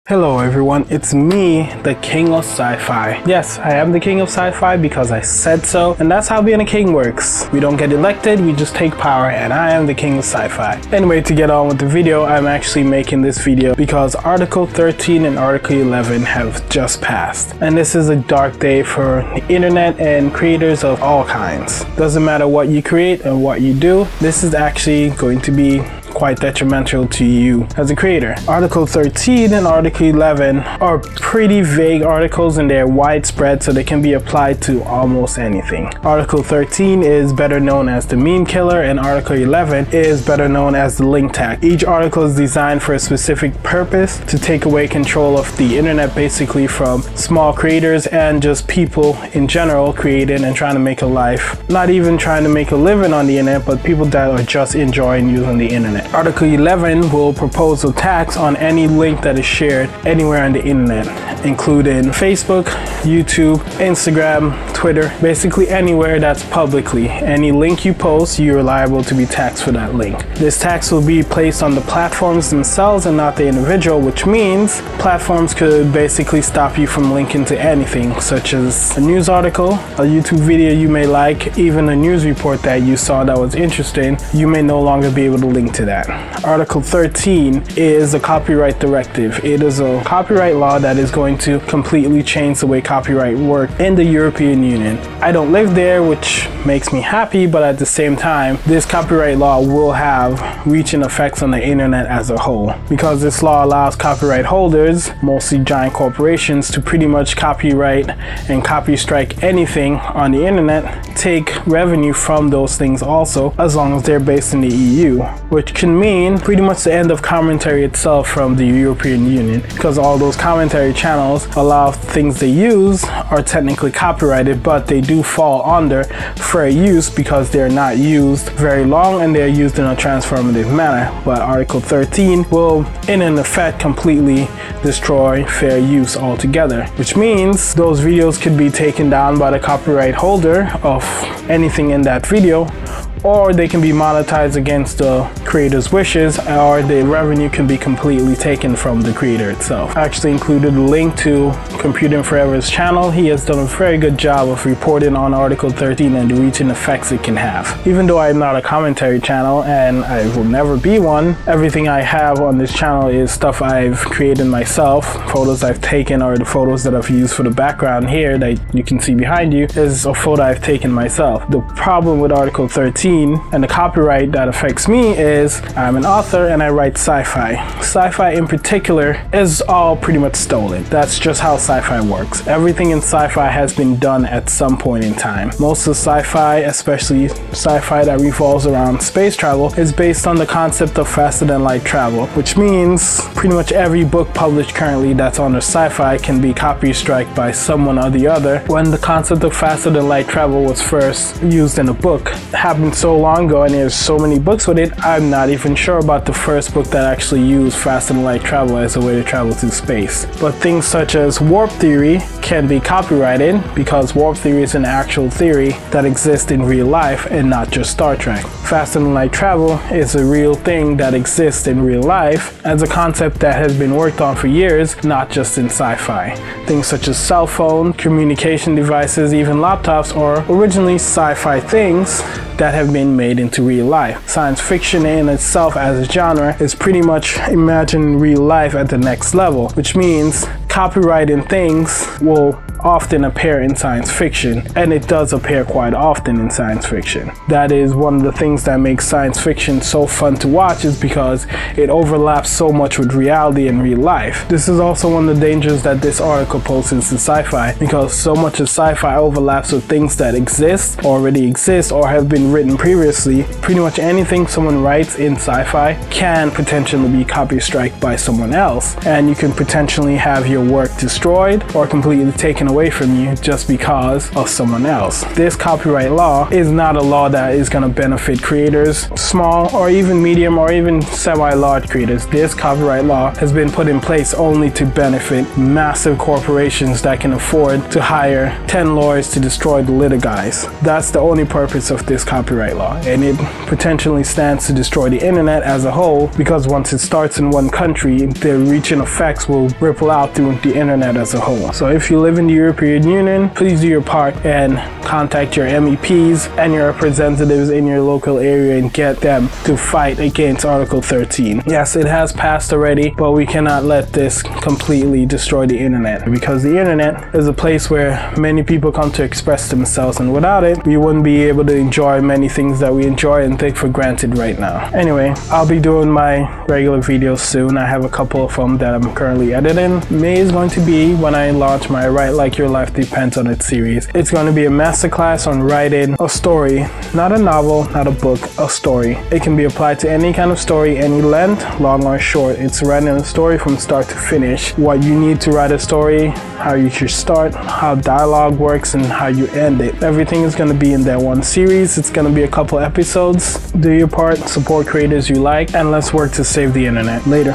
Hello everyone, it's me, the King of Sci-Fi. Yes, I am the King of Sci-Fi because I said so, and that's how being a king works. We don't get elected, we just take power, and I am the King of Sci-Fi. Anyway, to get on with the video, I'm actually making this video because Article 13 and Article 11 have just passed. And this is a dark day for the internet and creators of all kinds. Doesn't matter what you create and what you do, this is actually going to be quite detrimental to you as a creator. Article 13 and Article 11 are pretty vague articles and they're widespread, so they can be applied to almost anything. Article 13 is better known as the meme killer, and Article 11 is better known as the link tag. Each article is designed for a specific purpose to take away control of the internet, basically from small creators and just people in general creating and trying to make a life. Not even trying to make a living on the internet, but people that are just enjoying using the internet. Article 11 will propose a tax on any link that is shared anywhere on the internet, including Facebook, YouTube, Instagram, Twitter, basically anywhere that's publicly. Any link you post, you're liable to be taxed for that link. This tax will be placed on the platforms themselves and not the individual, which means platforms could basically stop you from linking to anything, such as a news article, a YouTube video you may like, even a news report that you saw that was interesting. You may no longer be able to link to that. Article 13 is a copyright directive. It is a copyright law that is going to completely change the way copyright works in the European Union. I don't live there, which makes me happy, but at the same time, this copyright law will have reaching effects on the internet as a whole, because this law allows copyright holders, mostly giant corporations, to pretty much copyright and copy strike anything on the internet, take revenue from those things also, as long as they're based in the EU, which can mean pretty much the end of commentary itself from the European Union, because all those commentary channels allow things they use are technically copyrighted, but they do fall under fair use because they're not used very long and they're used in a transformative manner. But Article 13 will in effect completely destroy fair use altogether, which means those videos could be taken down by the copyright holder of anything in that video, or they can be monetized against the creator's wishes, or the revenue can be completely taken from the creator itself. I actually included a link to Computing Forever's channel. He has done a very good job of reporting on Article 13 and the reaching effects it can have. Even though I'm not a commentary channel and I will never be one, everything I have on this channel is stuff I've created myself. Photos I've taken, or the photos that I've used for the background here that you can see behind you is a photo I've taken myself. The problem with Article 13 and the copyright that affects me is I'm an author and I write sci-fi. Sci-fi in particular is all pretty much stolen. That's just how sci-fi works. Everything in sci-fi has been done at some point in time. Most of sci-fi, especially sci-fi that revolves around space travel, is based on the concept of faster than light travel, which means pretty much every book published currently that's under sci-fi can be copy striked by someone or the other. When the concept of faster than light travel was first used in a book, it happened so long ago and there's so many books with it, I'm not even sure about the first book that actually used faster than light travel as a way to travel through space. But things such as warp theory can be copyrighted because warp theory is an actual theory that exists in real life and not just Star Trek. Faster than light travel is a real thing that exists in real life as a concept that has been worked on for years, not just in sci-fi. Things such as cell phone, communication devices, even laptops are originally sci-fi things that have been made into real life. Science fiction in itself as a genre is pretty much imagining real life at the next level, which means copyrighting things will often appear in science fiction, and it does appear quite often in science fiction. That is one of the things that makes science fiction so fun to watch, is because it overlaps so much with reality and real life. This is also one of the dangers that this article poses to sci-fi, because so much of sci-fi overlaps with things that already exist or have been written previously. Pretty much anything someone writes in sci-fi can potentially be copy striked by someone else, and you can potentially have your work destroyed or completely taken away from you just because of someone else. This copyright law is not a law that is going to benefit creators, small or even medium or even semi-large creators. This copyright law has been put in place only to benefit massive corporations that can afford to hire 10 lawyers to destroy the little guys. That's the only purpose of this copyright law, and it potentially stands to destroy the internet as a whole, because once it starts in one country, the reaching effects will ripple out through the internet as a whole. So if you live in the European Union, please do your part and contact your MEPs and your representatives in your local area and get them to fight against Article 13. Yes, it has passed already, but we cannot let this completely destroy the internet, because the internet is a place where many people come to express themselves, and without it, we wouldn't be able to enjoy many things that we enjoy and take for granted right now. Anyway, I'll be doing my regular videos soon. I have a couple of them that I'm currently editing. May is going to be when I launch my Write Like Your Life Depends on It series. It's going to be a masterclass on writing a story, not a novel, not a book, a story. It can be applied to any kind of story, any length, long or short. It's writing a story from start to finish. What you need to write a story, how you should start, how dialogue works, and how you end it. Everything is going to be in that one series. It's going to be a couple episodes. Do your part, support creators you like, and let's work to save the internet. Later.